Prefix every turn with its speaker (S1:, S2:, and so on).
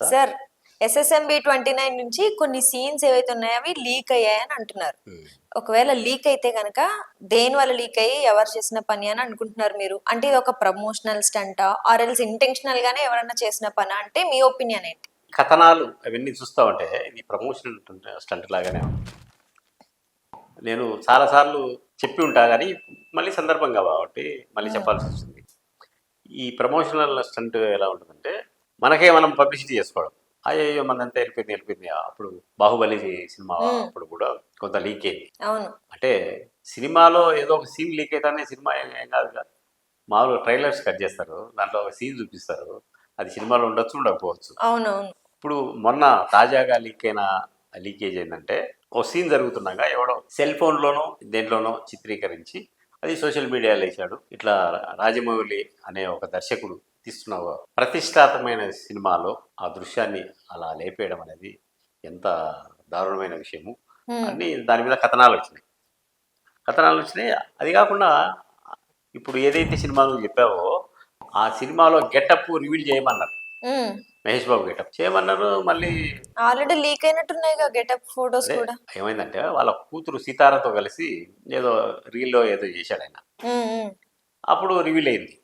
S1: Sir SSMB 29 నుంచి కొన్ని scenes ఏవైతే ఉన్నాయో అవి లీక్ అయ్యాయని అంటున్నారు. ఒకవేళ లీక్ అయితే గనక దేని వల్ల లీక్ అయ్యి ఎవరు చేసిన పని అని అనుకుంటున్నారు మీరు? అంటే ఇది ఒక ప్రమోషనల్ స్టంటా ఆర్ ఎల్స్ ఇంటెన్షనల్ గానే ఎవరన్నా చేసిన పనా అంటే మీ ఒపీనియన్ ఏంటి?
S2: కథనాలు అవన్నీ చూస్తా ఉంటే ఇది ప్రమోషన్ స్టంట్ లాగానే ఉంది. నేను చాలాసార్లు చెప్పి ఉంటా కానీ మళ్ళీ సందర్భం కాబట్టి మళ్ళీ చెప్పాల్సి వస్తుంది. ఈ ప్రమోషనల్ స్టంట్ ఎలా ఉంటుందంటే మనకే మనం పబ్లిసిటీ చేసుకోవడం. అయ్యో మనంతా వెళ్ళిపోయింది. అప్పుడు బాహుబలి సినిమా అప్పుడు కూడా కొంత లీక్ అయింది.
S1: అవును.
S2: అంటే సినిమాలో ఏదో ఒక సీన్ లీక్ అయితేనే సినిమా ఏం కాదు కదా. మామూలుగా ట్రైలర్స్ కట్ చేస్తారు, దాంట్లో ఒక సీన్ చూపిస్తారు, అది సినిమాలో ఉండొచ్చు ఉండకపోవచ్చు.
S1: అవునవును.
S2: ఇప్పుడు మొన్న తాజాగా లీకేజ్ ఏంటంటే ఓ సీన్ జరుగుతున్నాగా ఎవడో సెల్ ఫోన్లోనో దేంట్లోనో చిత్రీకరించి అది సోషల్ మీడియాలో వేశాడు. ఇట్లా రాజమౌళి అనే ఒక దర్శకుడు తీస్తున్న ప్రతిష్టాత్మకమైన సినిమాలో ఆ దృశ్యాన్ని అలా లేపేయడం అనేది ఎంత దారుణమైన విషయము అన్ని దాని మీద కథనాలు వచ్చినాయి. అది కాకుండా ఇప్పుడు ఏదైతే సినిమా నువ్వు చెప్పావో ఆ సినిమాలో గెటప్ రివీల్ చేయమన్నారు. మహేష్ బాబు గెటప్ చేయమన్నారు. మళ్ళీ
S1: ఆల్రెడీ లీక్ అయినట్టున్నాయిగా గెటప్ ఫోటోస్ కూడా.
S2: ఏమైందంటే వాళ్ళ కూతురు సీతారాతో కలిసి ఏదో రీల్లో ఏదో చేశాడు ఆయన, అప్పుడు రివీల్ అయింది.